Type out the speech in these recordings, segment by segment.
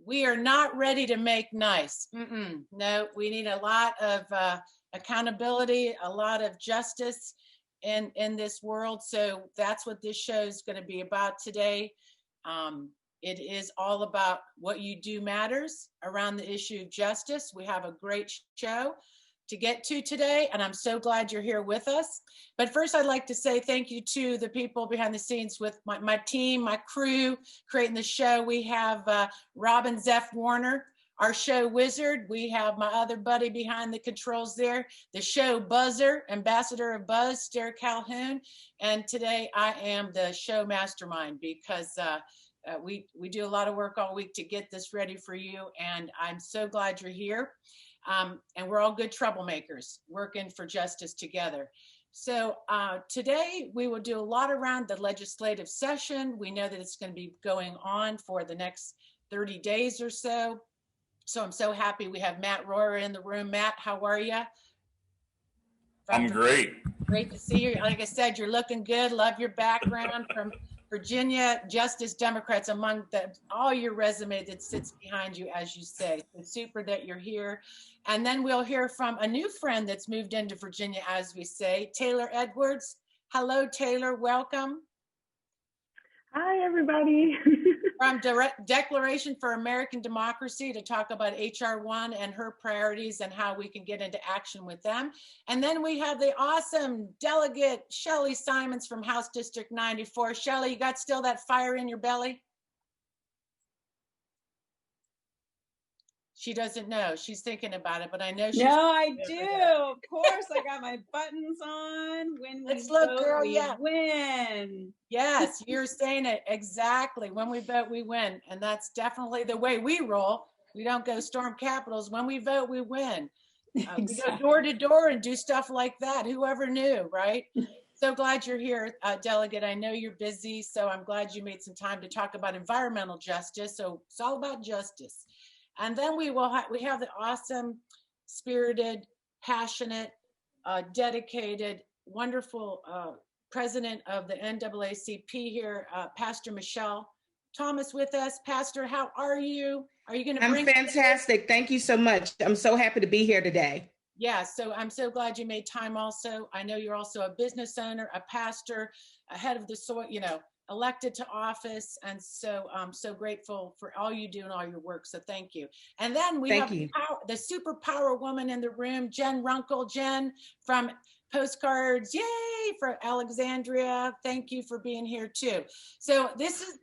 We are not ready to make nice. No, we need a lot of accountability, a lot of justice in this world. So that's what this show is going to be about today. It is all about what you do matters around the issue of justice. We have a great show to get to today, and I'm so glad you're here with us. But first, I'd like to say thank you to the people behind the scenes with my team, my crew, creating the show. We have Robin Zeff Warner, our show wizard. We have my other buddy behind the controls there, the show buzzer, ambassador of buzz, Stair Calhoun. And today I am the show mastermind because we do a lot of work all week to get this ready for you. And I'm so glad you're here. And we're all good troublemakers working for justice together. So today we will do a lot around the legislative session. We know that it's going to be going on for the next 30 days or so. So I'm so happy we have Matt Royer in the room. Matt, how are you? I'm great. Great to see you. Like I said, you're looking good. Love your background from Virginia Justice Democrats among all your resume that sits behind you, as you say. It's super that you're here. And then we'll hear from a new friend that's moved into Virginia, as we say, Taylor Edwards. Hello, Taylor. Welcome. Hi, everybody. From Declaration for American Democracy to talk about HR 1 and her priorities and how we can get into action with them. And then we have the awesome Delegate Shelly Simonds from House District 94. Shelly, you got still that fire in your belly? She doesn't know. She's thinking about it, but I know she's. No, I do. Of course, I got my buttons on. When we vote, girl, we win. Yes, you're saying it exactly. When we vote, we win, and that's definitely the way we roll. We don't go storm capitals. When we vote, we win. Exactly. We go door to door and do stuff like that. Whoever knew, right? So glad you're here, Delegate. I know you're busy, so I'm glad you made some time to talk about environmental justice. So it's all about justice. And then we have the awesome, spirited, passionate, dedicated, wonderful president of the NAACP here, Pastor Michelle Thomas with us. Pastor, how are you? Are you going to bring? I'm fantastic. Thank you so much. I'm so happy to be here today. Yeah, so I'm so glad you made time also. I know you're also a business owner, a pastor, a head of the elected to office, and so I'm so grateful for all you do and all your work, so thank you. And then we have the superpower woman in the room, Jen Runkle. Jen from Postcards, yay, for Alexandria. Thank you for being here too. So this is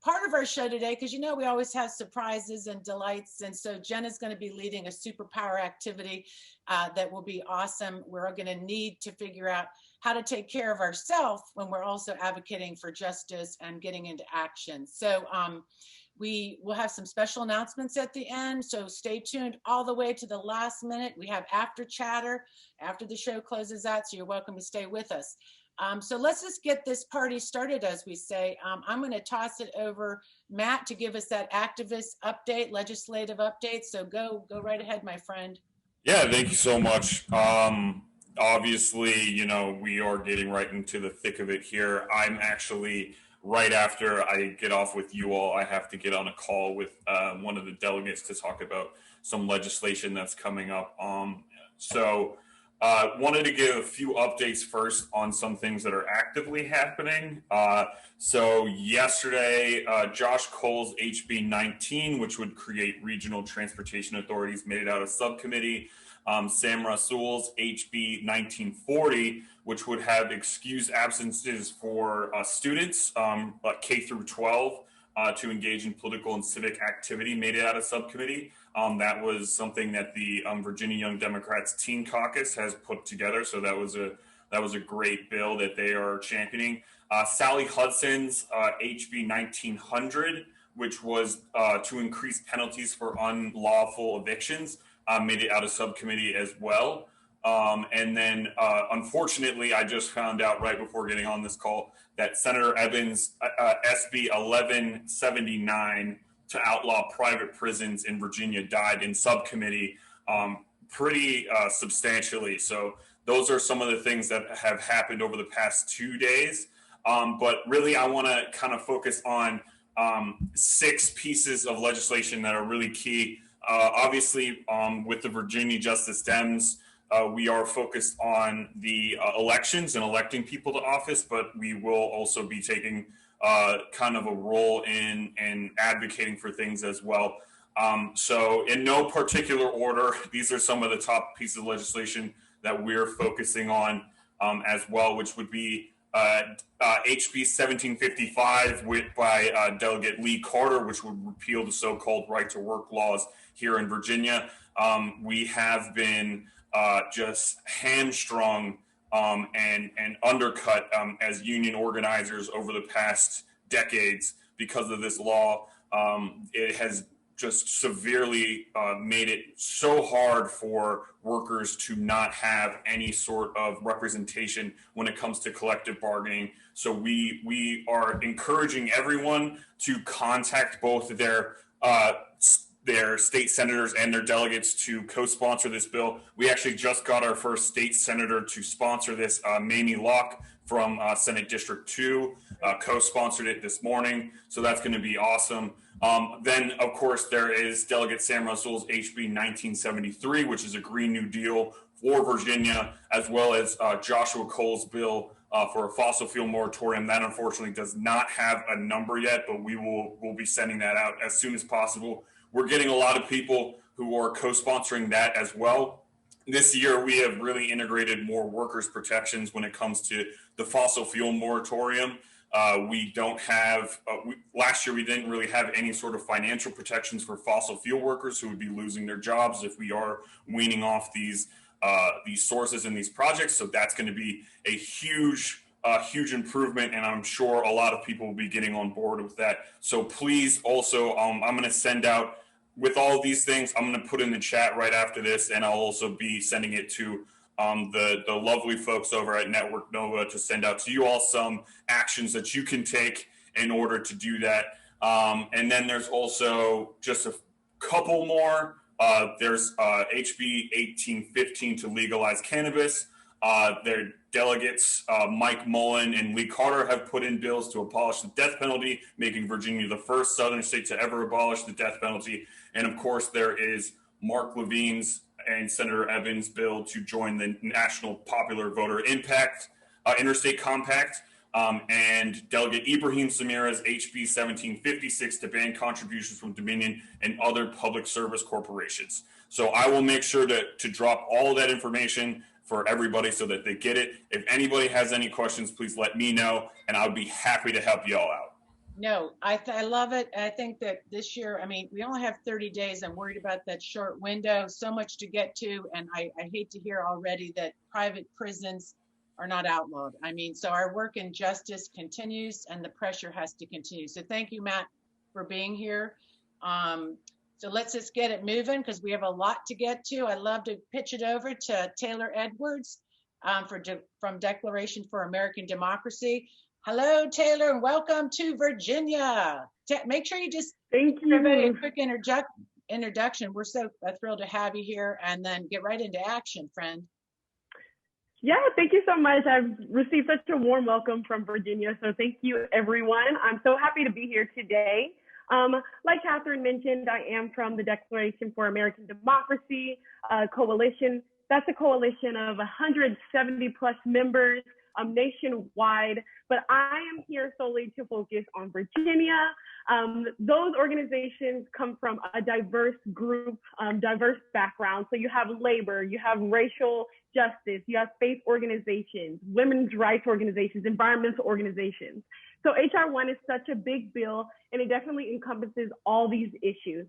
part of our show today, because you know we always have surprises and delights, and so Jen is going to be leading a superpower activity that will be awesome. We're going to need to figure out how to take care of ourselves when we're also advocating for justice and getting into action. So we will have some special announcements at the end, so stay tuned all the way to the last minute. We have after chatter after the show closes out, so you're welcome to stay with us. So let's just get this party started, as we say. I'm going to toss it over Matt to give us that activist update, legislative update. So go right ahead, my friend. Yeah, thank you so much. Obviously, you know, we are getting right into the thick of it here. I'm actually, right after I get off with you all, I have to get on a call with one of the delegates to talk about some legislation that's coming up. So wanted to give a few updates first on some things that are actively happening. So yesterday, Josh Cole's HB 19, which would create regional transportation authorities, made it out of subcommittee. Sam Rasool's HB 1940, which would have excused absences for students, K through 12, to engage in political and civic activity, made it out of subcommittee. That was something that the Virginia Young Democrats Teen Caucus has put together. So that was a great bill that they are championing. Sally Hudson's HB 1900, which was to increase penalties for unlawful evictions, made it out of subcommittee as well. And then, unfortunately, I just found out right before getting on this call that Senator Evans' SB 1179 to outlaw private prisons in Virginia died in subcommittee pretty substantially. So those are some of the things that have happened over the past 2 days. But really, I want to kind of focus on 6 pieces of legislation that are really key. Obviously, with the Virginia Justice Dems, we are focused on the elections and electing people to office, but we will also be taking kind of a role in advocating for things as well. So in no particular order, these are some of the top pieces of legislation that we're focusing on as well, which would be HB 1755 by Delegate Lee Carter, which would repeal the so-called right-to-work laws here in Virginia. We have been just hamstrung and undercut as union organizers over the past decades because of this law. It has just severely made it so hard for workers to not have any sort of representation when it comes to collective bargaining. So we are encouraging everyone to contact both their state senators and their delegates to co-sponsor this bill. We actually just got our first state senator to sponsor this, Mamie Locke from Senate District 2, co-sponsored it this morning. So that's going to be awesome. Then, of course, there is Delegate Sam Russell's HB 1973, which is a Green New Deal for Virginia, as well as Joshua Cole's bill for a fossil fuel moratorium. That unfortunately does not have a number yet, but we'll be sending that out as soon as possible. We're getting a lot of people who are co-sponsoring that as well. This year, we have really integrated more workers' protections when it comes to the fossil fuel moratorium. We don't have, last year we didn't really have any sort of financial protections for fossil fuel workers who would be losing their jobs if we are weaning off these sources and these projects. So that's going to be a huge improvement, and I'm sure a lot of people will be getting on board with that. So please also, I'm going to send out, with all of these things, I'm going to put in the chat right after this, and I'll also be sending it to the lovely folks over at Network Nova to send out to you all some actions that you can take in order to do that. And then there's also just a couple more. There's HB 1815 to legalize cannabis. Their delegates, Mike Mullen and Lee Carter, have put in bills to abolish the death penalty, making Virginia the first Southern state to ever abolish the death penalty. And of course, there is Mark Levine's and Senator Evans' bill to join the National Popular Voter Impact Interstate Compact, and Delegate Ibrahim Samira's HB 1756 to ban contributions from Dominion and other public service corporations. So I will make sure to drop all of that information for everybody so that they get it. If anybody has any questions, please let me know, and I'll be happy to help you all out. No, I love it. I think that this year, I mean, we only have 30 days. I'm worried about that short window, so much to get to. And I hate to hear already that private prisons are not outlawed. I mean, so our work in justice continues and the pressure has to continue. So thank you, Matt, for being here. So let's just get it moving because we have a lot to get to. I'd love to pitch it over to Taylor Edwards from Declaration for American Democracy. Hello, Taylor, and welcome to Virginia. Make sure you just give everybody a quick introduction. We're so thrilled to have you here, and then get right into action, friend. Yeah, thank you so much. I've received such a warm welcome from Virginia, so thank you, everyone. I'm so happy to be here today. Like Catherine mentioned, I am from the Declaration for American Democracy coalition. That's a coalition of 170 plus members nationwide, but I am here solely to focus on Virginia. Those organizations come from a diverse group, diverse background. So you have labor, you have racial justice, you have faith organizations, women's rights organizations, environmental organizations. So HR 1 is such a big bill, and it definitely encompasses all these issues.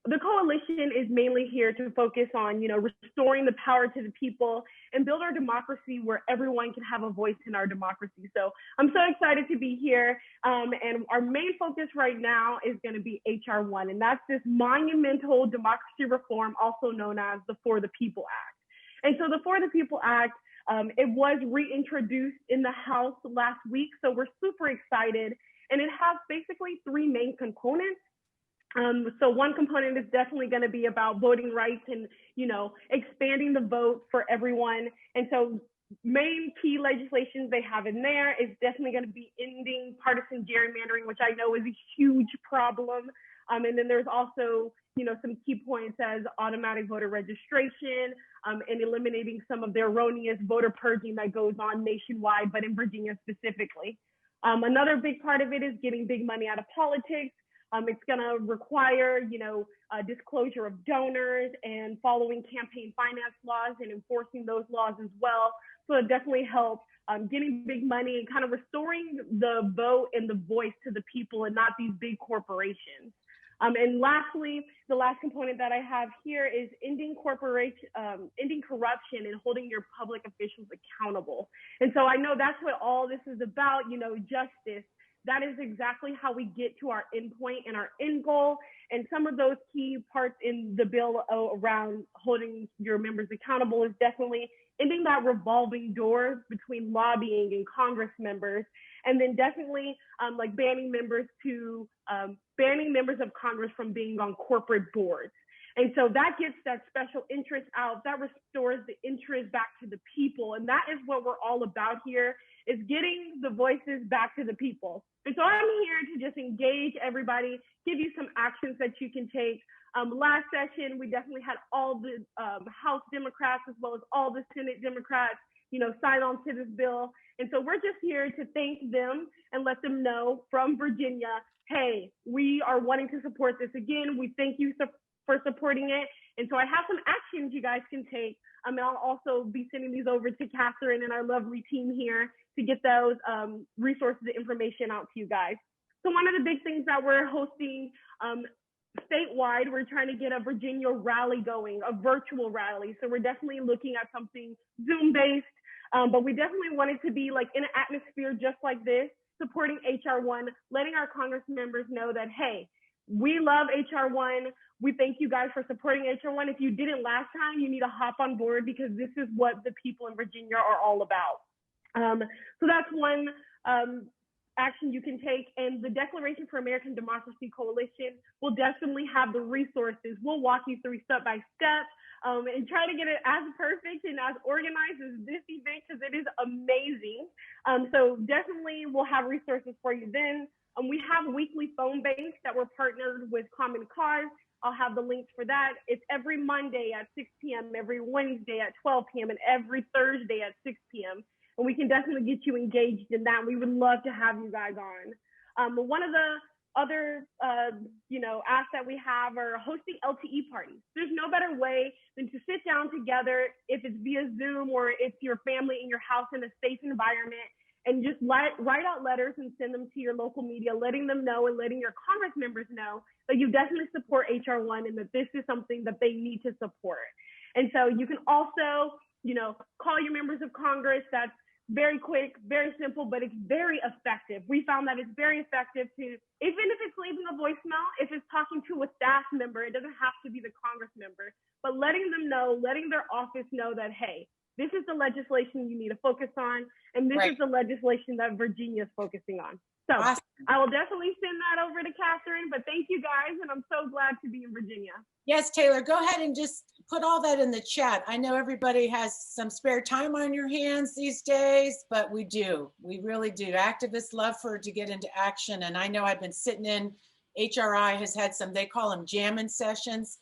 The coalition is mainly here to focus on, restoring the power to the people and build our democracy where everyone can have a voice in our democracy. So I'm so excited to be here. And our main focus right now is going to be HR 1, and that's this monumental democracy reform, also known as the For the People Act. And so the For the People Act, it was reintroduced in the House last week. So we're super excited. And it has basically 3 main components. So one component is definitely going to be about voting rights and, expanding the vote for everyone. And so main key legislations they have in there is definitely going to be ending partisan gerrymandering, which I know is a huge problem. And then there's also, some key points as automatic voter registration and eliminating some of the erroneous voter purging that goes on nationwide, but in Virginia specifically. Another big part of it is getting big money out of politics. It's going to require, disclosure of donors and following campaign finance laws and enforcing those laws as well. So it definitely helps getting big money and kind of restoring the vote and the voice to the people and not these big corporations. And lastly, the last component that I have here is ending corruption and holding your public officials accountable. And so I know that's what all this is about, justice. That is exactly how we get to our end point and our end goal. And some of those key parts in the bill around holding your members accountable is definitely ending that revolving door between lobbying and Congress members, and then definitely banning members of Congress from being on corporate boards. And so that gets that special interest out, that restores the interest back to the people. And that is what we're all about here, is getting the voices back to the people. And so I'm here to just engage everybody, give you some actions that you can take. Last session, we definitely had all the House Democrats as well as all the Senate Democrats, sign on to this bill. And so we're just here to thank them and let them know from Virginia, hey, we are wanting to support this again. We thank you for supporting it. And so I have some actions you guys can take. And I'll also be sending these over to Catherine and our lovely team here to get those resources and information out to you guys. So one of the big things that we're hosting statewide, we're trying to get a Virginia rally going, a virtual rally. So we're definitely looking at something Zoom-based, but we definitely want it to be like in an atmosphere just like this, supporting HR1, letting our Congress members know that, hey, we love HR1. We thank you guys for supporting HR1. If you didn't last time, you need to hop on board because this is what the people in Virginia are all about. So that's one action you can take. And the Declaration for American Democracy Coalition will definitely have the resources. We'll walk you through step by step and try to get it as perfect and as organized as this event because it is amazing. So definitely we'll have resources for you then. We have weekly phone banks that we're partnered with Common Cause. I'll have the links for that. It's every Monday at 6 p.m., every Wednesday at 12 p.m., and every Thursday at 6 p.m. And we can definitely get you engaged in that. We would love to have you guys on. One of the other, asks that we have are hosting LTE parties. There's no better way than to sit down together, if it's via Zoom or it's your family in your house in a safe environment, and just write out letters and send them to your local media, letting them know and letting your Congress members know that you definitely support HR1 and that this is something that they need to support. And so you can also, call your members of Congress. That's very quick, very simple, but it's very effective. We found that it's very effective to, even if it's leaving a voicemail, if it's talking to a staff member, it doesn't have to be the Congress member, but letting them know, letting their office know that, hey, this is the legislation you need to focus on, and this is the legislation that Virginia is focusing on. So awesome. I will definitely send that over to Catherine, but thank you guys, and I'm so glad to be in Virginia. Yes, Taylor, go ahead and just put all that in the chat. I know everybody has some spare time on your hands these days, but we do. We really do. Activists love to get into action, and I know I've been sitting in, HRI has had some, they call them jamming sessions.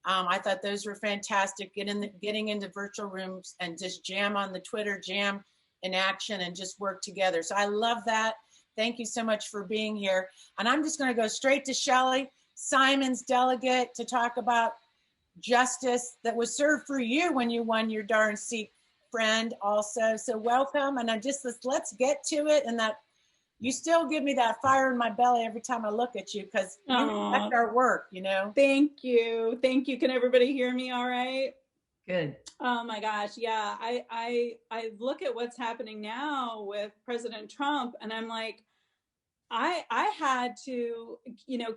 I thought those were fantastic, getting into virtual rooms and just jam on the Twitter, jam in action and just work together. So I love that. Thank you so much for being here. And I'm just going to go straight to Shelly Simonds, delegate, to talk about justice that was served for you when you won your darn seat, friend, also. So welcome. And let's get to it. And that you still give me that fire in my belly every time I look at you because you respect our work, Thank you. Thank you. Can everybody hear me all right? Good. Oh my gosh. Yeah. I look at what's happening now with President Trump and I'm like, I had to,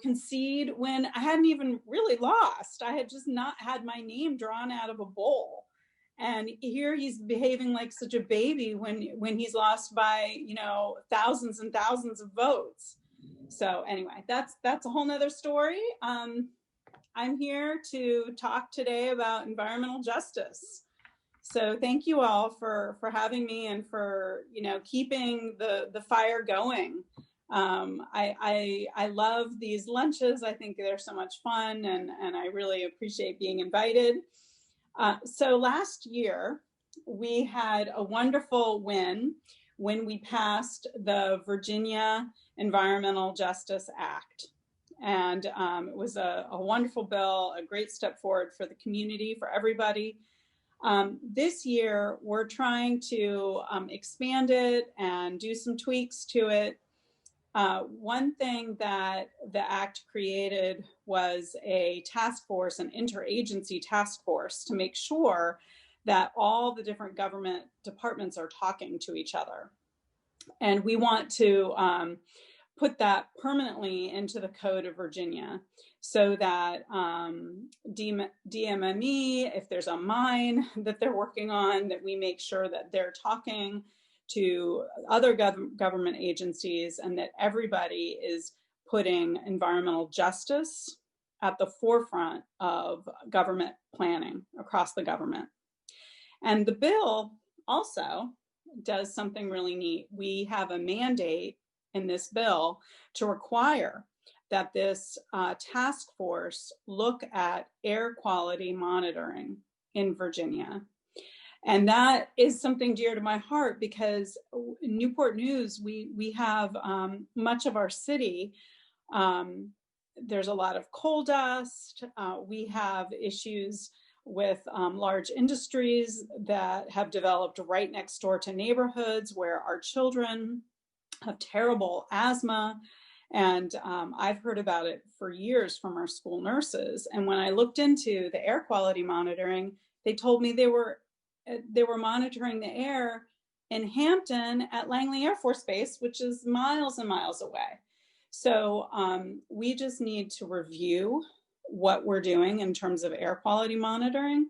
concede when I hadn't even really lost. I had just not had my name drawn out of a bowl. And here he's behaving like such a baby when he's lost by, thousands and thousands of votes. So anyway, that's a whole nother story. I'm here to talk today about environmental justice. So thank you all for having me and for, keeping the fire going. I love these lunches. I think they're so much fun, and I really appreciate being invited. So last year, we had a wonderful win when we passed the Virginia Environmental Justice Act. And it was a wonderful bill, a great step forward for the community, for everybody. This year, we're trying to expand it and do some tweaks to it. One thing that the Act created was a task force, an interagency task force, to make sure that all the different government departments are talking to each other. And we want to put that permanently into the Code of Virginia so that DMME, if there's a mine that they're working on, that we make sure that they're talking to other government agencies, and that everybody is putting environmental justice at the forefront of government planning across the government. And the bill also does something really neat. We have a mandate in this bill to require that this task force look at air quality monitoring in Virginia. And that is something dear to my heart, because in Newport News, we have much of our city, there's a lot of coal dust. We have issues with large industries that have developed right next door to neighborhoods where our children have terrible asthma. And I've heard about it for years from our school nurses. And when I looked into the air quality monitoring, they told me they were monitoring the air in Hampton at Langley Air Force Base, which is miles and miles away. So we just need to review what we're doing in terms of air quality monitoring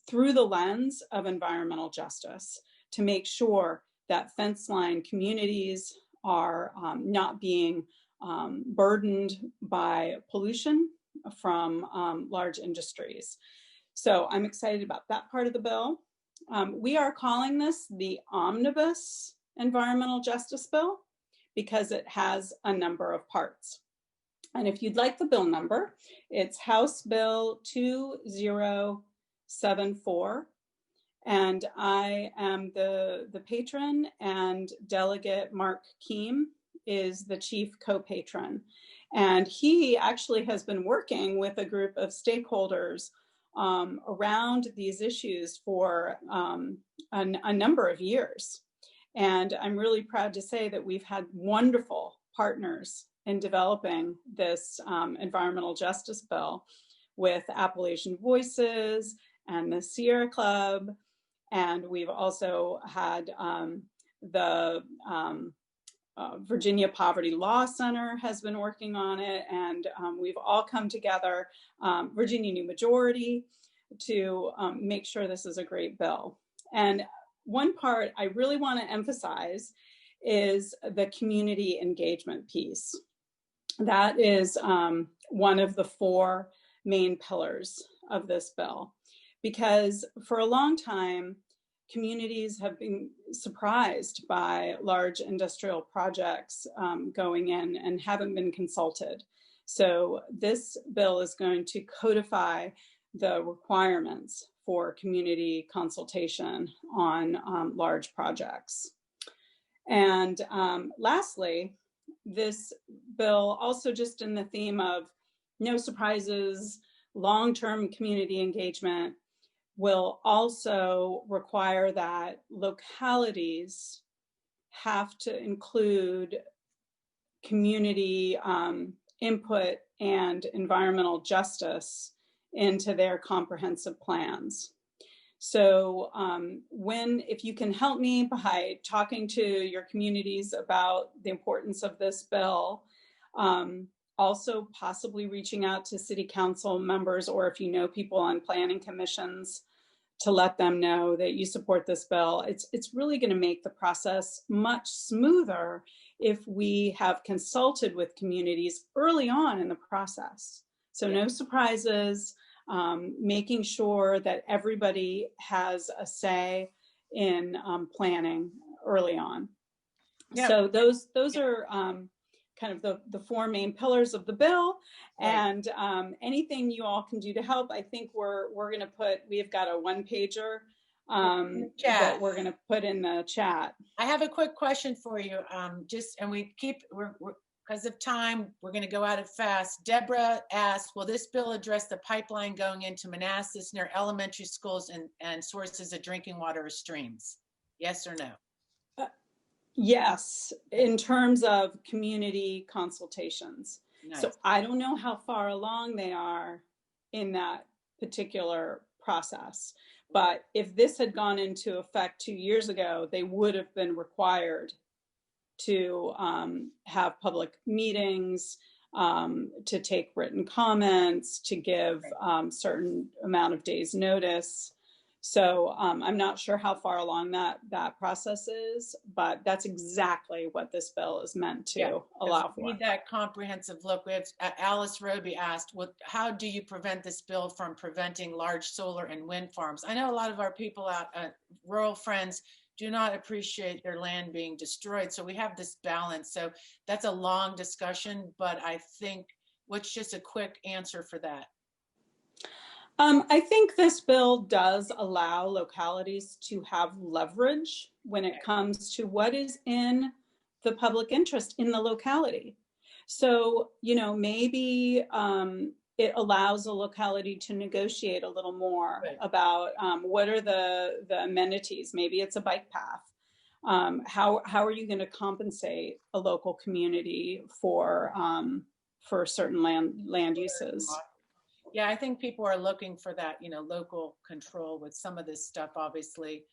through the lens of environmental justice, to make sure that fence line communities are not being burdened by pollution from large industries. So I'm excited about that part of the bill. We are calling this the Omnibus Environmental Justice Bill because it has a number of parts. And if you'd like the bill number, it's House Bill 2074. And I am the patron, and Delegate Mark Keem is the chief co-patron. And he actually has been working with a group of stakeholders around these issues for a number of years. And I'm really proud to say that we've had wonderful partners in developing this environmental justice bill, with Appalachian Voices and the Sierra Club. And we've also had the Virginia Poverty Law Center has been working on it. And we've all come together, Virginia New Majority, to make sure this is a great bill. And one part I really want to emphasize is the community engagement piece. That is one of the four main pillars of this bill, because for a long time, communities have been surprised by large industrial projects going in and haven't been consulted. So this bill is going to codify the requirements for community consultation on large projects. And lastly, this bill also, just in the theme of no surprises, long-term community engagement, will also require that localities have to include community input and environmental justice into their comprehensive plans. So if you can help me by talking to your communities about the importance of this bill, also possibly reaching out to city council members, or if you know people on planning commissions, to let them know that you support this bill. It's really going to make the process much smoother if we have consulted with communities early on in the process. So no surprises. making sure that everybody has a say in planning early on. Yeah. So those are kind of the four main pillars of the bill, Right. and anything you all can do to help. I think we've got a one-pager that we're going to put in the chat. I have a quick question for you. We're because of time, we're going to go at it fast. Deborah asked, will this bill address the pipeline going into Manassas near elementary schools and sources of drinking water or streams? Yes or no? Yes, in terms of community consultations. Nice. So I don't know how far along they are in that particular process, but if this had gone into effect 2 years ago, they would have been required to have public meetings, to take written comments, to give certain amount of days notice. So I'm not sure how far along that process is, but that's exactly what this bill is meant to allow for. We need that comprehensive look. We have Alice Roby asked, well, how do you prevent this bill from preventing large solar and wind farms? I know a lot of our people out, rural friends, do not appreciate their land being destroyed. So we have this balance. So that's a long discussion, but I think what's just a quick answer for that? I think this bill does allow localities to have leverage when it comes to what is in the public interest in the locality. So, maybe it allows a locality to negotiate a little more about what are the amenities. Maybe it's a bike path. How are you going to compensate a local community for certain land uses? Yeah, I think people are looking for that, local control with some of this stuff, obviously,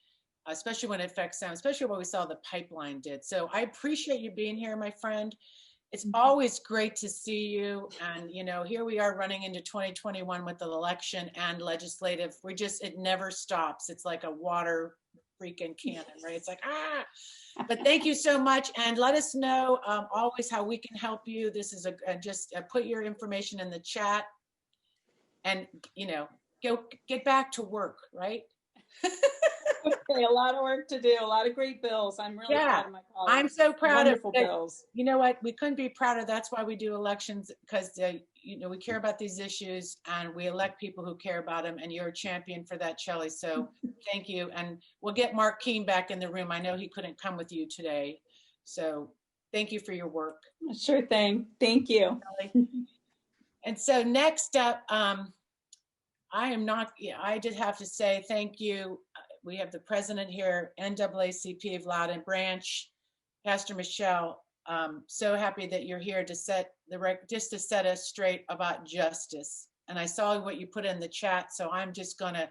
especially when it affects them, especially what we saw the pipeline did. So I appreciate you being here, my friend. It's always great to see you. And, here we are running into 2021 with the election and legislative. It never stops. It's like a water freaking cannon, right? It's like, But thank you so much. And let us know always how we can help you. This is just put your information in the chat. And, go get back to work, right? Okay, a lot of work to do, a lot of great bills. I'm really proud of my colleagues. I'm so proud Wonderful bills. You know what? We couldn't be prouder. That's why we do elections, because, we care about these issues and we elect people who care about them. And you're a champion for that, Shelly. So thank you. And we'll get Mark Keene back in the room. I know he couldn't come with you today. So thank you for your work. Sure thing. Thank you. And so next up, I did have to say thank you. We have the president here, NAACP of Loudoun Branch, Pastor Michelle. So happy that you're here to set us straight about justice. And I saw what you put in the chat, so I'm just gonna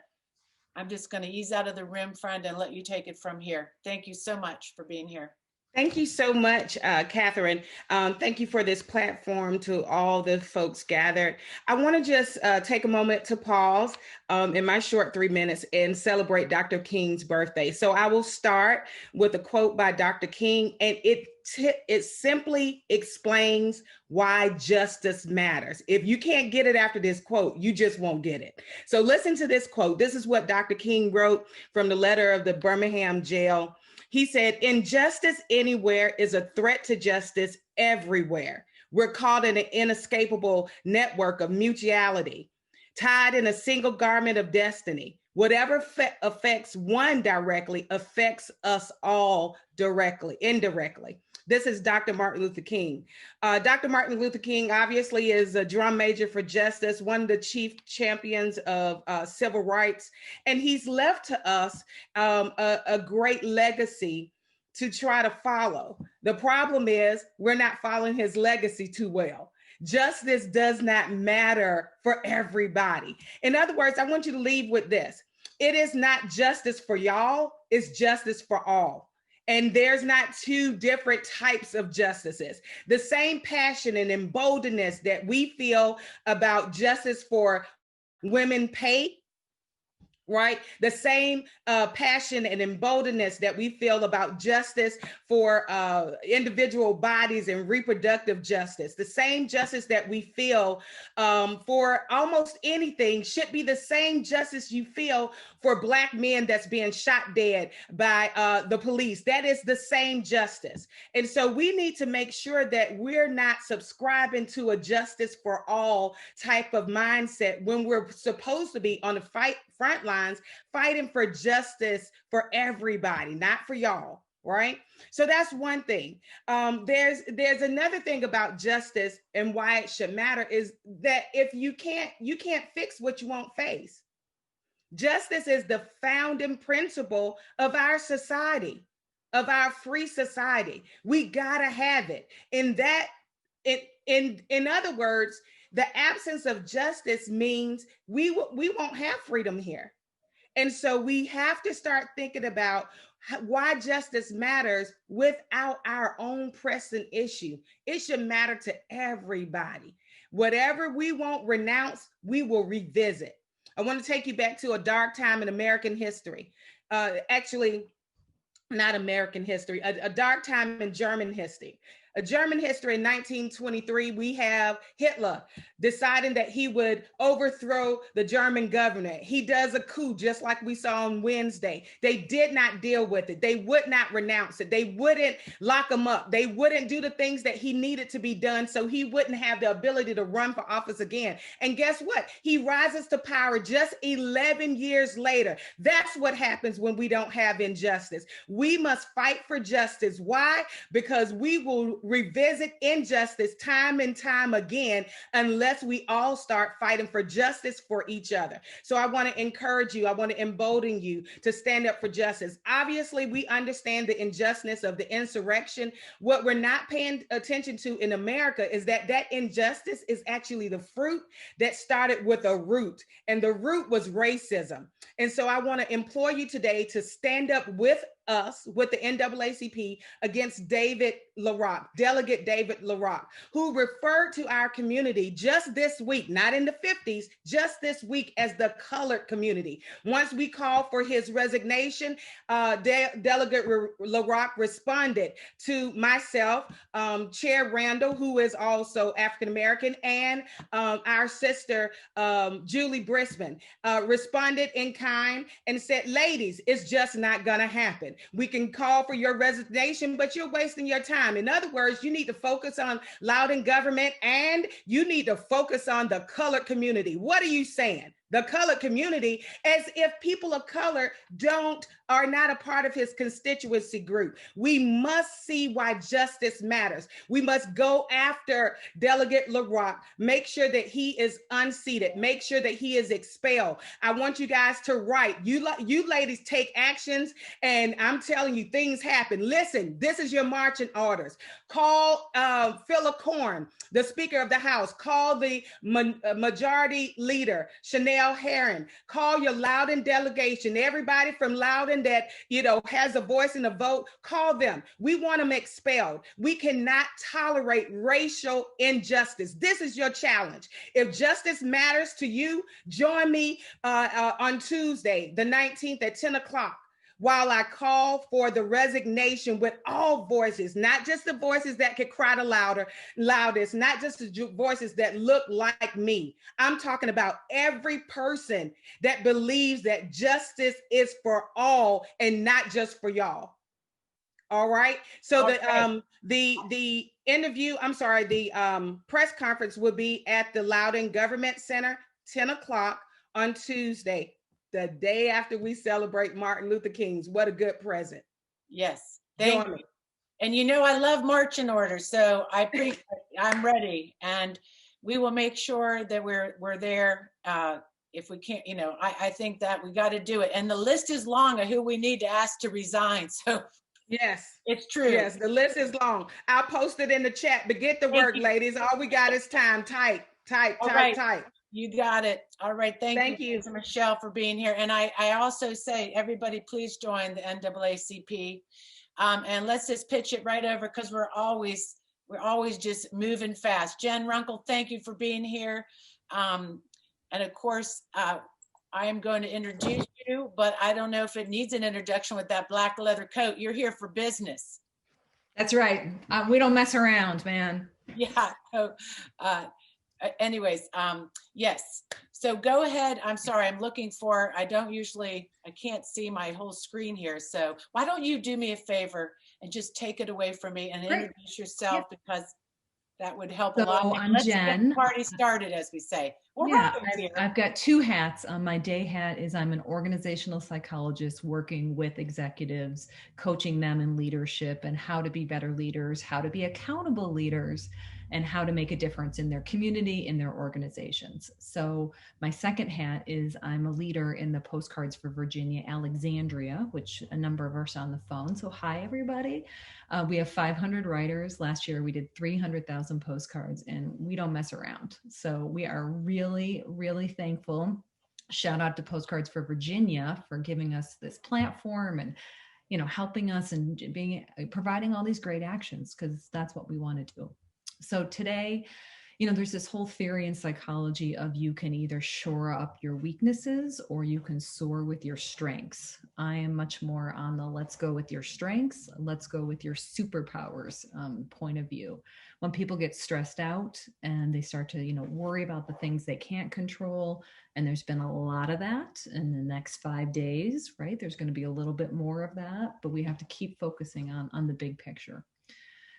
ease out of the rim, friend, and let you take it from here. Thank you so much for being here. Thank you so much, Catherine. Thank you for this platform to all the folks gathered. I want to just take a moment to pause in my short 3 minutes and celebrate Dr. King's birthday. So I will start with a quote by Dr. King, and it simply explains why justice matters. If you can't get it after this quote, you just won't get it. So listen to this quote. This is what Dr. King wrote from the letter of the Birmingham jail. He said, injustice anywhere is a threat to justice everywhere. We're caught in an inescapable network of mutuality, tied in a single garment of destiny. Whatever affects one directly affects us all indirectly. This is Dr. Martin Luther King. Dr. Martin Luther King obviously is a drum major for justice, one of the chief champions of civil rights, and he's left to us a great legacy to try to follow. The problem is we're not following his legacy too well. Justice does not matter for everybody. In other words, I want you to leave with this. It is not justice for y'all, it's justice for all. And there's not two different types of justices. The same passion and emboldenedness that we feel about justice for women pay, right? The same passion and emboldenedness that we feel about justice for individual bodies and reproductive justice, the same justice that we feel for almost anything should be the same justice you feel for Black men that's being shot dead by the police. That is the same justice. And so we need to make sure that we're not subscribing to a justice for all type of mindset when we're supposed to be on the front lines fighting for justice for everybody, not for y'all, right? So that's one thing. There's another thing about justice and why it should matter is that if you can't fix what you won't face. Justice is the founding principle of our society, of our free society. We gotta have it. In other words, the absence of justice means we won't have freedom here. And so we have to start thinking about why justice matters without our own pressing issue. It should matter to everybody. Whatever we won't renounce, we will revisit. I want to take you back to a dark time in American history. Actually, not American history, a dark time in German history. A German history in 1923, we have Hitler deciding that he would overthrow the German government. He does a coup just like we saw on Wednesday. They did not deal with it. They would not renounce it. They wouldn't lock him up. They wouldn't do the things that he needed to be done so he wouldn't have the ability to run for office again. And guess what? He rises to power just 11 years later. That's what happens when we don't have injustice. We must fight for justice. Why? Because we will revisit injustice time and time again unless we all start fighting for justice for each other. So I want to encourage you, I want to embolden you to stand up for justice. Obviously, we understand the injustice of the insurrection. What we're not paying attention to in America is that injustice is actually the fruit that started with a root, and the root was racism. And so I want to implore you today to stand up with us, with the NAACP, against David LaRock, Delegate David LaRock, who referred to our community just this week, not in the 50s, just this week as the colored community. Once we called for his resignation, Delegate LaRock responded to myself, Chair Randall, who is also African-American, and our sister, Julie Brisbane, responded in kind and said, ladies, it's just not gonna happen. We can call for your resignation, but you're wasting your time. In other words, you need to focus on Loudoun government and you need to focus on the colored community. What are you saying? The colored community, as if people of color are not a part of his constituency group. We must see why justice matters. We must go after Delegate LaRock, make sure that he is unseated, make sure that he is expelled. I want you guys to write. You ladies take actions, and I'm telling you, things happen. Listen, this is your marching orders. Call Philip Corn, the Speaker of the House. Call the majority leader, Chanel Herron. Call your Loudoun delegation. Everybody from Loudoun that has a voice in the vote, call them. We want them expelled. We cannot tolerate racial injustice. This is your challenge. If justice matters to you, join me on Tuesday, the 19th at 10 o'clock. While I call for the resignation with all voices, not just the voices that could cry the loudest, not just the voices that look like me. I'm talking about every person that believes that justice is for all and not just for y'all. All right. So okay. The press conference will be at the Loudoun Government Center, 10 o'clock on Tuesday, the day after we celebrate Martin Luther King's. What a good present. Yes. Thank you. And I love marching orders, so I'm ready, and we will make sure that we're there. If we can't, I think that we got to do it. And the list is long of who we need to ask to resign. So yes, it's true. Yes, the list is long. I'll post it in the chat, but get to work, ladies. All we got is time. Tight. You got it. All right. Thank you, Michelle, for being here. And I also say, everybody, please join the NAACP. And let's just pitch it right over, because we're always just moving fast. Jen Runkle, thank you for being here. And of course, I am going to introduce you, but I don't know if it needs an introduction with that black leather coat. You're here for business. That's right. We don't mess around, man. Yeah. Anyways, yes. So go ahead. I'm sorry. I'm looking for, I can't see my whole screen here. So why don't you do me a favor and just take it away from me and introduce yourself, because that would help a lot. I'm Let's Jen. get the party started, as we say. I've got two hats. My day hat is I'm an organizational psychologist working with executives, coaching them in leadership and how to be better leaders, how to be accountable leaders, and how to make a difference in their community, in their organizations. So my second hat is I'm a leader in the Postcards for Virginia Alexandria, which a number of us on the phone. So hi, everybody. We have 500 writers. Last year, we did 300,000 postcards, and we don't mess around. So we are really, really thankful. Shout out to Postcards for Virginia for giving us this platform and, you know, helping us and providing all these great actions, because that's what we want to do. So today, you know, there's this whole theory in psychology of you can either shore up your weaknesses or you can soar with your strengths. I am much more on the let's go with your strengths, let's go with your superpowers point of view. When people get stressed out and they start to, you know, worry about the things they can't control, and there's been a lot of that in the next 5 days, right? There's going to be a little bit more of that, but we have to keep focusing on the big picture.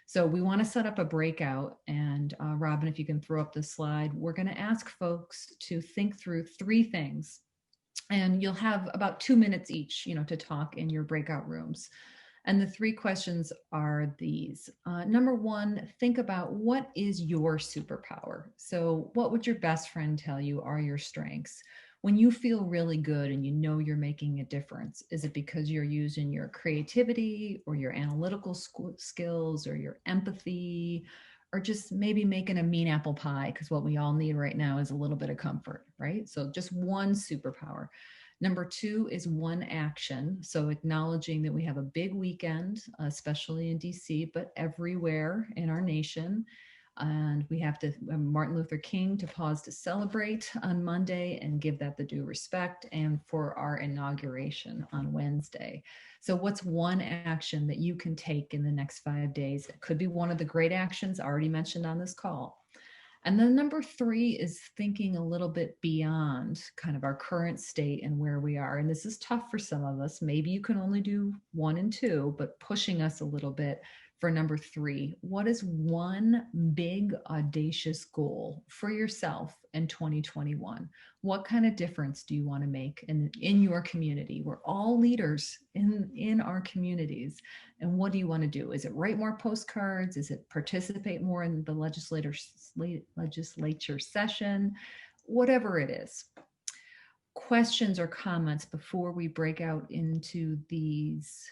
So we want to set up a breakout, and Robin, if you can throw up the slide, we're going to ask folks to think through 3 things, and you'll have about 2 minutes each, you know, to talk in your breakout rooms. And the 3 questions are these. Number 1, think about what is your superpower? So what would your best friend tell you are your strengths? When you feel really good and you know you're making a difference, is it because you're using your creativity or your analytical skills or your empathy, or just maybe making a mean apple pie? Because what we all need right now is a little bit of comfort, right? So just one superpower. Number 2 is one action. So acknowledging that we have a big weekend, especially in DC, but everywhere in our nation. And we have to Martin Luther King to pause to celebrate on Monday and give that the due respect, and for our inauguration on Wednesday. So what's one action that you can take in the next 5 days? It could be one of the great actions already mentioned on this call. And then number 3 is thinking a little bit beyond kind of our current state and where we are. And this is tough for some of us. Maybe you can only do 1 and 2, but pushing us a little bit for number 3. What is one big audacious goal for yourself in 2021? What kind of difference do you want to make in your community? We're all leaders in our communities. And what do you want to do? Is it write more postcards? Is it participate more in the legislature session? Whatever it is. Questions or comments before we break out into these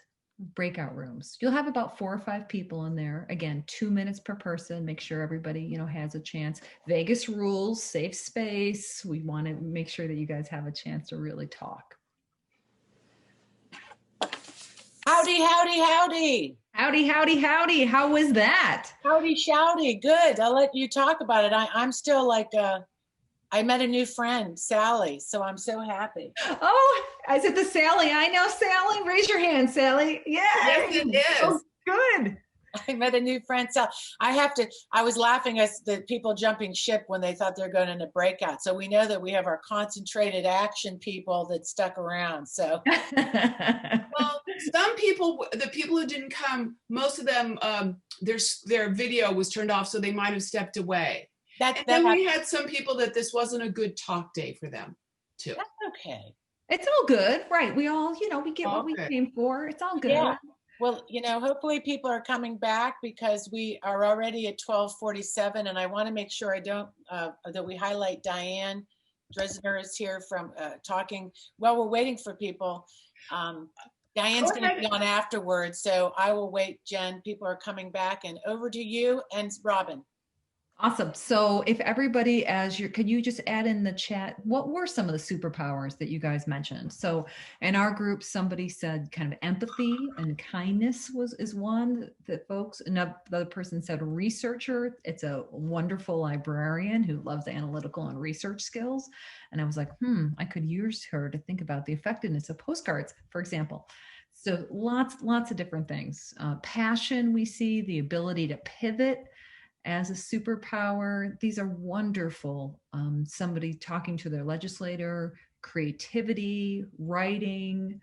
breakout rooms? You'll have about 4 or 5 people in there. Again, 2 minutes per person. Make sure everybody, you know, has a chance. Vegas rules, safe space. We want to make sure that you guys have a chance to really talk. Howdy, howdy, howdy. Howdy, howdy, howdy. How was that? Howdy, shouty. Good. I'll let you talk about it. I'm still like, I met a new friend, Sally, so I'm so happy. Oh, is it the Sally? I know Sally. Raise your hand, Sally. Yes, it is. Oh, good. I met a new friend, Sally. I was laughing at the people jumping ship when they thought they're going in a breakout. So we know that we have our concentrated action people that stuck around. So. Well, some people, the people who didn't come, most of them, their video was turned off, so they might have stepped away. Then we had some people that this wasn't a good talk day for them, too. That's okay. It's all good, right? We all, you know, we get what we came for. It's all good. Yeah. Well, you know, hopefully people are coming back, because we are already at 12:47, and I want to make sure that we highlight Diane Dresner is here from talking. Well, we're waiting for people. Diane's going to be on afterwards, so I will wait, Jen. People are coming back, and over to you and Robin. Awesome. So if everybody, could you just add in the chat, what were some of the superpowers that you guys mentioned? So in our group, somebody said kind of empathy and kindness is one that folks, another person said researcher. It's a wonderful librarian who loves analytical and research skills. And I was like, I could use her to think about the effectiveness of postcards, for example. So lots of different things. Passion, we see the ability to pivot as a superpower. These are wonderful. Somebody talking to their legislator, creativity, writing,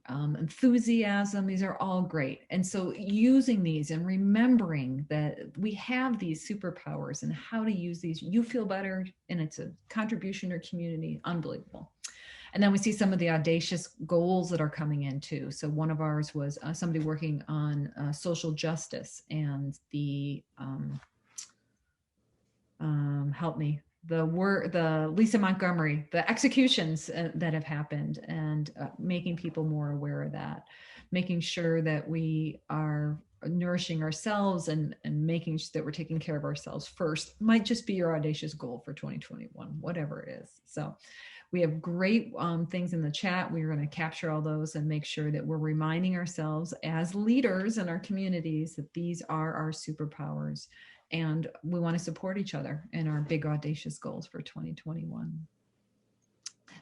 enthusiasm, these are all great. And so using these and remembering that we have these superpowers and how to use these, you feel better, and it's a contribution to your community, unbelievable. And then we see some of the audacious goals that are coming in too. So one of ours was somebody working on social justice and the, help me, the Lisa Montgomery, the executions that have happened, and making people more aware of that, making sure that we are nourishing ourselves and making sure that we're taking care of ourselves first might just be your audacious goal for 2021, whatever it is. So we have great things in the chat. We're going to capture all those and make sure that we're reminding ourselves as leaders in our communities that these are our superpowers. And we want to support each other in our big audacious goals for 2021.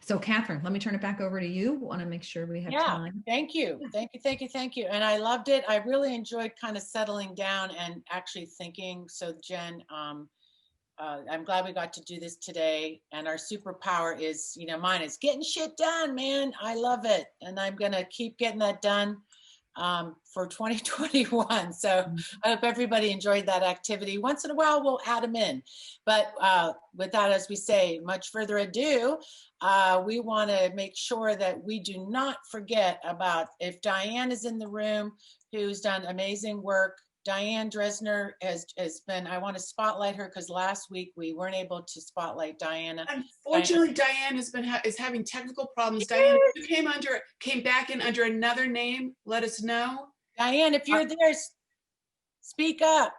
So Catherine, let me turn it back over to you. Want to make sure we have time. Thank you. And I loved it. I really enjoyed kind of settling down and actually thinking. So Jen, I'm glad we got to do this today. And our superpower is, mine is getting shit done, man. I love it. And I'm going to keep getting that done for 2021. So I hope everybody enjoyed that activity. Once in a while, we'll add them in. But without, as we say, much further ado, we want to make sure that we do not forget about, if Diane is in the room, who's done amazing work. Diane Dresner has been, I want to spotlight her because last week we weren't able to spotlight Diana. Unfortunately, Diane is having technical problems. Diane, if you came back in under another name, let us know. Diane, if you're there, speak up.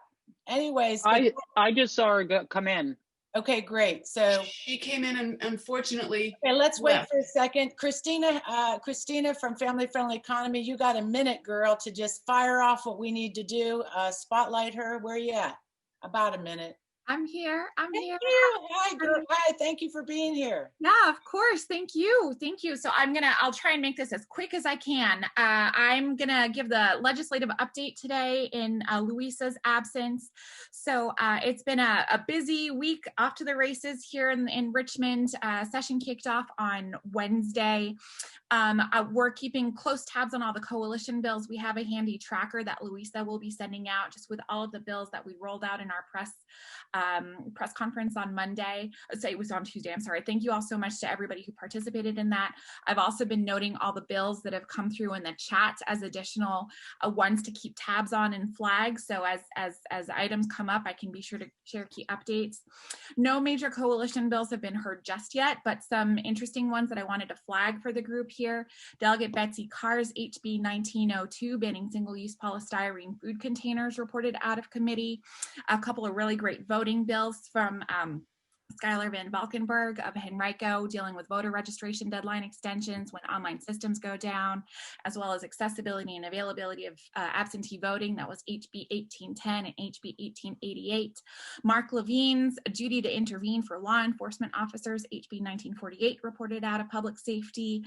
Anyways. I just saw her come in. Okay, great. So she came in and unfortunately. Okay, let's wait for a second. Kristina from Family Friendly Economy, you got a minute, girl, to just fire off what we need to do. Spotlight her. Where you at? About a minute. I'm here. Thank you. Hi, girl. Hi, thank you for being here. Yeah, of course. Thank you. So I'll try and make this as quick as I can. I'm gonna give the legislative update today in Louisa's absence. So it's been a busy week off to the races here in Richmond. Session kicked off on Wednesday. We're keeping close tabs on all the coalition bills. We have a handy tracker that Louisa will be sending out just with all of the bills that we rolled out in our press conference on Monday. It was on Tuesday. I'm sorry. Thank you all so much to everybody who participated in that. I've also been noting all the bills that have come through in the chat as additional ones to keep tabs on and flag. So as items come up, I can be sure to share key updates. No major coalition bills have been heard just yet, but some interesting ones that I wanted to flag for the group here. Delegate Betsy Carr's HB 1902 banning single-use polystyrene food containers reported out of committee. A couple of really great voting bills from Skylar Van Valkenburg of Henrico dealing with voter registration deadline extensions when online systems go down, as well as accessibility and availability of absentee voting. That was HB 1810 and HB 1888. Mark Levine's duty to intervene for law enforcement officers, HB 1948, reported out of public safety.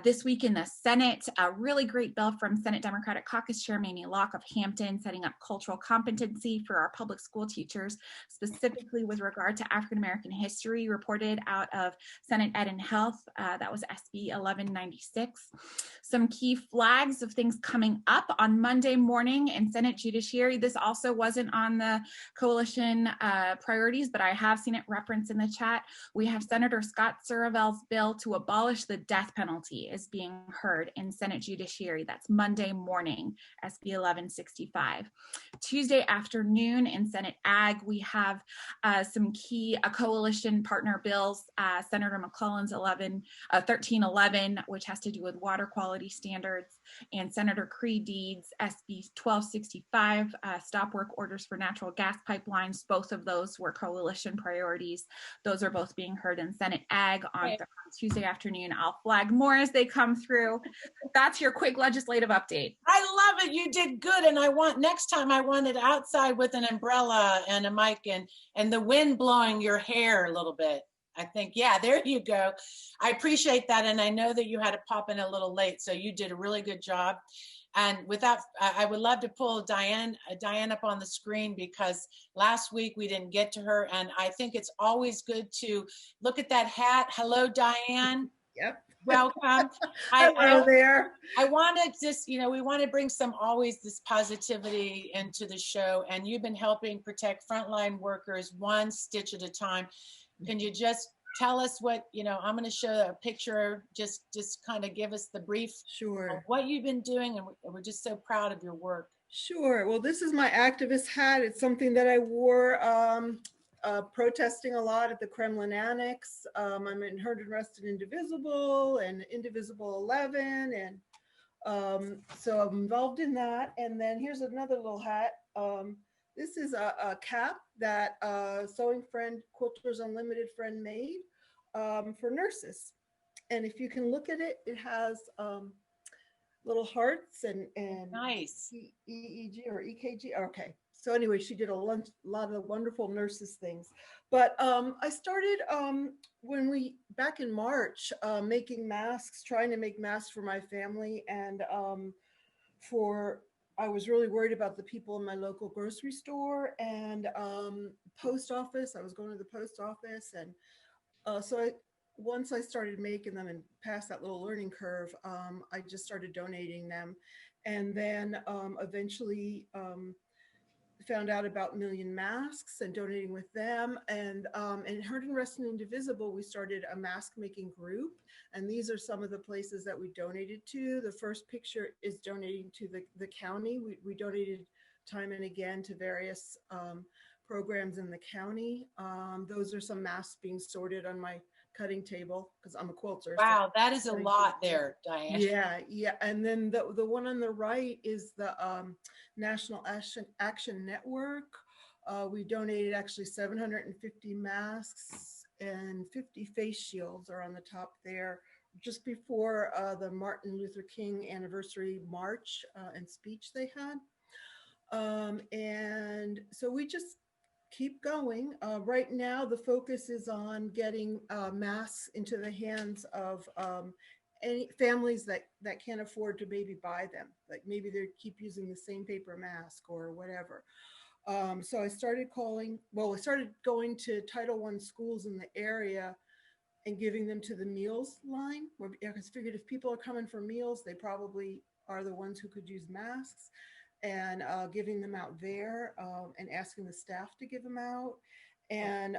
This week in the Senate, a really great bill from Senate Democratic Caucus Chair Mamie Locke of Hampton, setting up cultural competency for our public school teachers, specifically with regard to African American history, reported out of Senate Ed and Health. That was SB 1196. Some key flags of things coming up on Monday morning in Senate Judiciary. This also wasn't on the coalition priorities, but I have seen it referenced in the chat. We have Senator Scott Suravel's bill to abolish the death penalty is being heard in Senate Judiciary. That's Monday morning, SB 1165. Tuesday afternoon in Senate Ag, we have some key coalition partner bills, Senator McClellan's 1311, which has to do with water quality standards, and Senator Creed Deeds, SB 1265, stop work orders for natural gas pipelines. Both of those were coalition priorities. Those are both being heard in Senate Ag on Tuesday afternoon. I'll flag more as they come through. That's your quick legislative update. I love it. You did good. And next time I want it outside with an umbrella and a mic and the wind blowing your hair a little bit. I think, yeah, there you go. I appreciate that. And I know that you had to pop in a little late, so you did a really good job. And I would love to pull Diane up on the screen, because last week we didn't get to her. And I think it's always good to look at that hat. Hello, Diane. Yep. Welcome. Hello there. I wanted just, we want to bring always this positivity into the show. And you've been helping protect frontline workers one stitch at a time. Can you just tell us what, I'm going to show a picture, just kind of give us the brief of what you've been doing, and we're just so proud of your work. Sure. Well, this is my activist hat. It's something that I wore protesting a lot at the Kremlin Annex. I'm in Heard and Rested Indivisible and Indivisible 11, and so I'm involved in that. And then here's another little hat. This is a cap that Sewing Friend, Quilters Unlimited friend made for nurses. And if you can look at it, it has little hearts and nice EEG or EKG. Okay. So anyway, she did a lot of wonderful nurses things. But I started back in March, making masks, trying to make masks for my family, and I was really worried about the people in my local grocery store and post office. I was going to the post office. And once I started making them and passed that little learning curve, I just started donating them. And then eventually found out about Million Masks and donating with them. And in Heard and Rested Indivisible, we started a mask making group. And these are some of the places that we donated to. The first picture is donating to the county. We donated time and again to various programs in the county. Those are some masks being sorted on my cutting table because I'm a quilter. Wow, that is a lot there, Diane. Yeah. And then the one on the right is the National Action Network. We donated actually 750 masks, and 50 face shields are on the top there, just before the Martin Luther King anniversary march and speech they had. And so we just keep going. Right now, the focus is on getting masks into the hands of any families that can't afford to maybe buy them. Like maybe they keep using the same paper mask or whatever. So I started going to Title I schools in the area and giving them to the meals line. Because I figured if people are coming for meals, they probably are the ones who could use masks, and giving them out there and asking the staff to give them out. And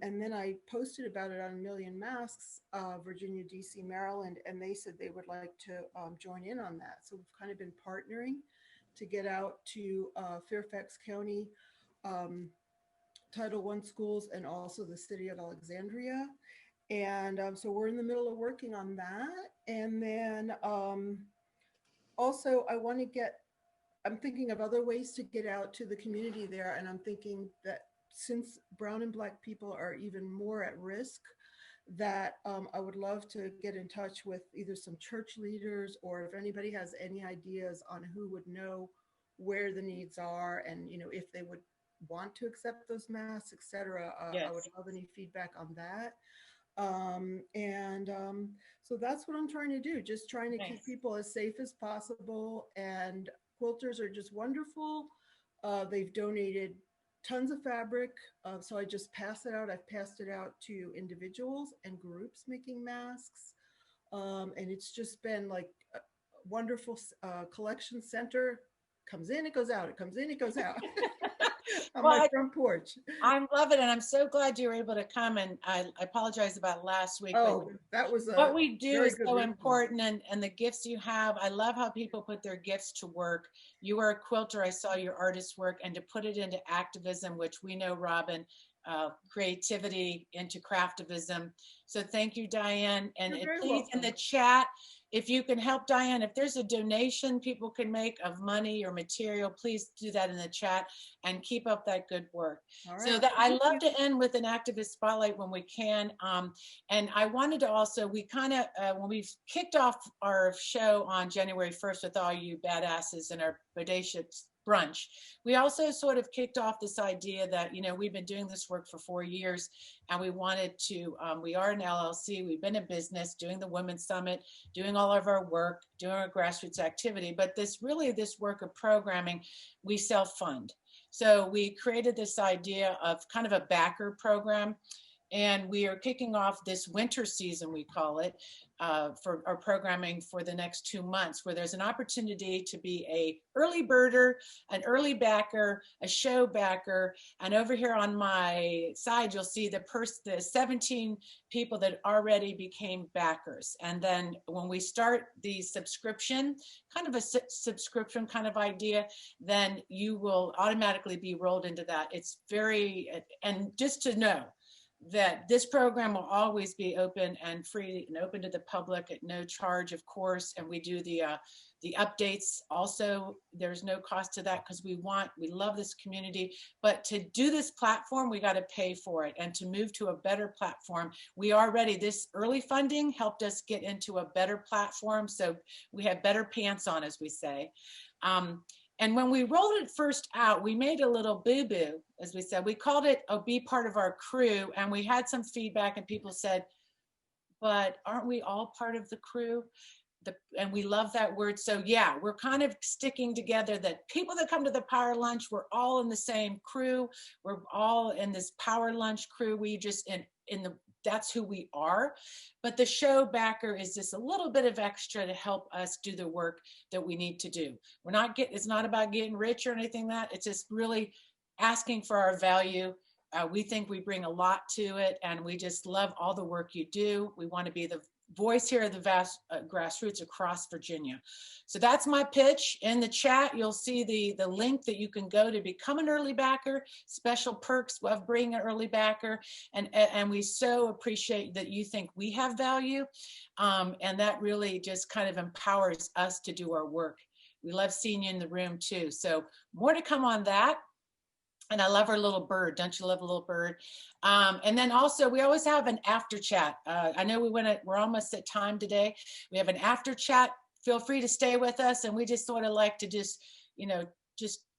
then I posted about it on Million Masks, Virginia, DC, Maryland, and they said they would like to join in on that. So we've kind of been partnering to get out to Fairfax County Title I schools and also the city of Alexandria. And so we're in the middle of working on that. And then also I'm thinking of other ways to get out to the community there. And I'm thinking that since brown and Black people are even more at risk, that I would love to get in touch with either some church leaders, or if anybody has any ideas on who would know where the needs are, and if they would want to accept those masks, etc. Yes. I would love any feedback on that. So that's what I'm trying to do, just trying to keep people as safe as possible. And quilters are just wonderful. They've donated tons of fabric. So I just pass it out. I've passed it out to individuals and groups making masks. And it's just been like a wonderful collection center. Comes in, it goes out. It comes in, it goes out. On my front porch. I love it. And I'm so glad you were able to come. And I apologize about last week. Oh, that was what we do is so important. And the gifts you have, I love how people put their gifts to work. You are a quilter. I saw your artist work, and to put it into activism, which we know, Robin, creativity into craftivism. So thank you, Diane. And You're very please in welcome. the chat, if you can help Diane, if there's a donation people can make of money or material, please do that in the chat and keep up that good work. All So right. that I love to end with an activist spotlight when we can. And I wanted to also, we kind of, when we kicked off our show on January 1st with all you badasses and our audacious brunch, we also sort of kicked off this idea that, you know, we've been doing this work for 4 years and we wanted to, we are an LLC, we've been in business doing the Women's Summit, doing all of our work, doing our grassroots activity, but this work of programming, we self-fund. So we created this idea of kind of a backer program, and we are kicking off this winter season, we call it, for our programming for the next 2 months, where there's an opportunity to be a early birder, an early backer, a show backer. And over here on my side, you'll see the 17 people that already became backers. And then when we start the subscription, kind of a subscription kind of idea, then you will automatically be rolled into that. It's very, and just to know, that this program will always be open and free and open to the public at no charge, of course. And we do the updates also. There's no cost to that because we love this community. But to do this platform, we got to pay for it. And to move to a better platform, we are ready. This early funding helped us get into a better platform. So we have better pants on, as we say. And when we rolled it first out, we made a little boo-boo, as we said. We called it Be Part of Our Crew, and we had some feedback and people said, but aren't we all part of the crew? And we love that word. So yeah, we're kind of sticking together that people that come to the Power Lunch, we're all in the same crew. We're all in this Power Lunch crew. We just, that's who we are. But the show backer is just a little bit of extra to help us do the work that we need to do. It's not about getting rich or anything like that. It's just really asking for our value. We think we bring a lot to it, and we just love all the work you do. We want to be the voice here of the vast grassroots across Virginia. So that's my pitch. In the chat, you'll see the link that you can go to become an early backer, special perks of being an early backer. And we so appreciate that you think we have value. And that really just kind of empowers us to do our work. We love seeing you in the room too. So more to come on that. And I love our little bird. Don't you love a little bird? And then also, we always have an after chat. I know we're almost at time today. We have an after chat. Feel free to stay with us. And we just sort of like to just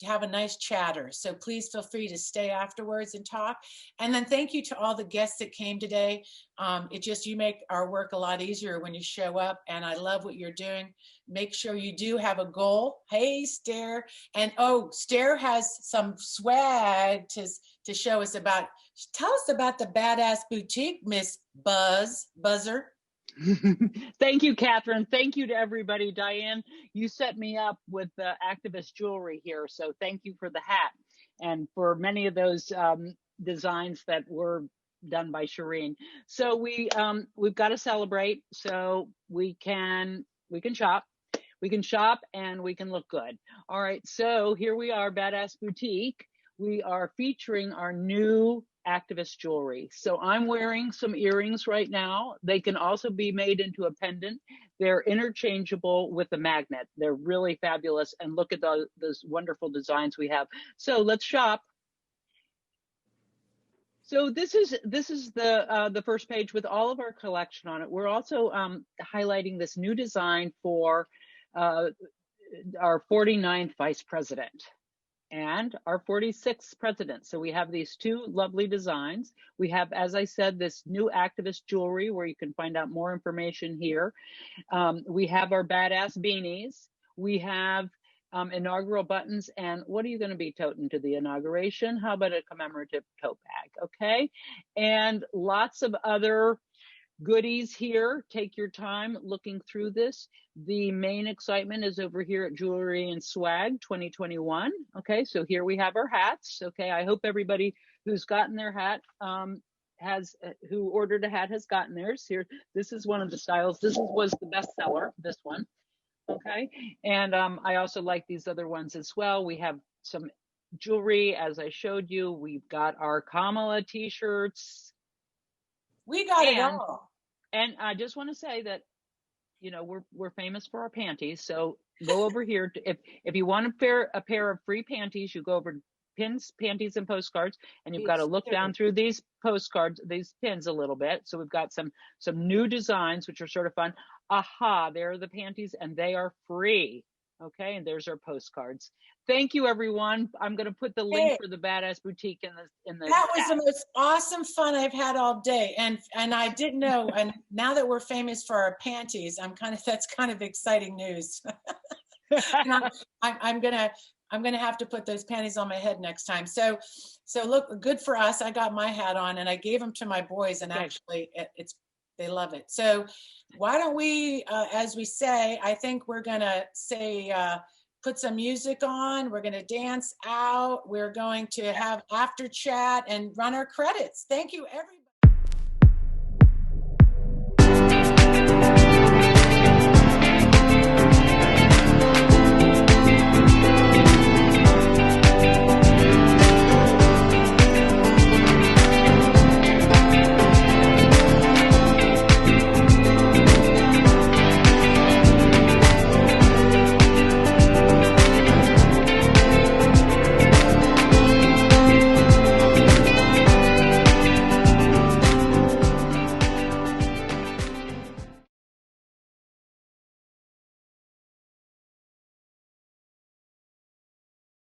have a nice chatter. So please feel free to stay afterwards and talk. And then thank you to all the guests that came today. You make our work a lot easier when you show up, and I love what you're doing. Make sure you do have a goal. Hey, Stair. And Stair has some swag to show us about. Tell us about the Badass Boutique, Miss Buzzer. Thank you, Catherine. Thank you to everybody. Diane, you set me up with the activist jewelry here, so thank you for the hat and for many of those designs that were done by Shireen. So we've got to celebrate, so we can shop. We can shop and we can look good. All right, so here we are, Badass Boutique. We are featuring our new activist jewelry. So I'm wearing some earrings right now. They can also be made into a pendant. They're interchangeable with a magnet. They're really fabulous. And look at those wonderful designs we have. So let's shop. So this is the first page with all of our collection on it. We're also highlighting this new design for our 49th vice president and our 46th president. So we have these two lovely designs. We have, as I said, this new activist jewelry where you can find out more information here. We have our badass beanies. We have inaugural buttons. And what are you going to be toting to the inauguration? How about a commemorative tote bag? Okay. And lots of other goodies here. Take your time looking through this. The main excitement is over here at Jewelry and Swag 2021. Okay, so here we have our hats. Okay, I hope everybody who's gotten their hat who ordered a hat has gotten theirs. Here, this is one of the styles. This was the best seller, this one. Okay, and I also like these other ones as well. We have some jewelry, as I showed you. We've got our Kamala t-shirts. We got it all. And I just want to say that, you know, we're famous for our panties. So go over here. If you want a pair of free panties, you go over to Pins, Panties, and Postcards, and you've got to look down through these postcards, these pins a little bit. So we've got some new designs, which are sort of fun. Aha, there are the panties, and they are free. Okay, and there's our postcards. Thank you, everyone. I'm going to put the link for the Badass Boutique in the That was the most awesome fun I've had all day, and I didn't know. And now that we're famous for our panties, that's kind of exciting news. And I'm gonna have to put those panties on my head next time. So look, good for us. I got my hat on, and I gave them to my boys, and actually, they love it. So why don't we, as we say, I think we're gonna say, put some music on. We're gonna dance out. We're going to have after chat and run our credits. Thank you, everybody.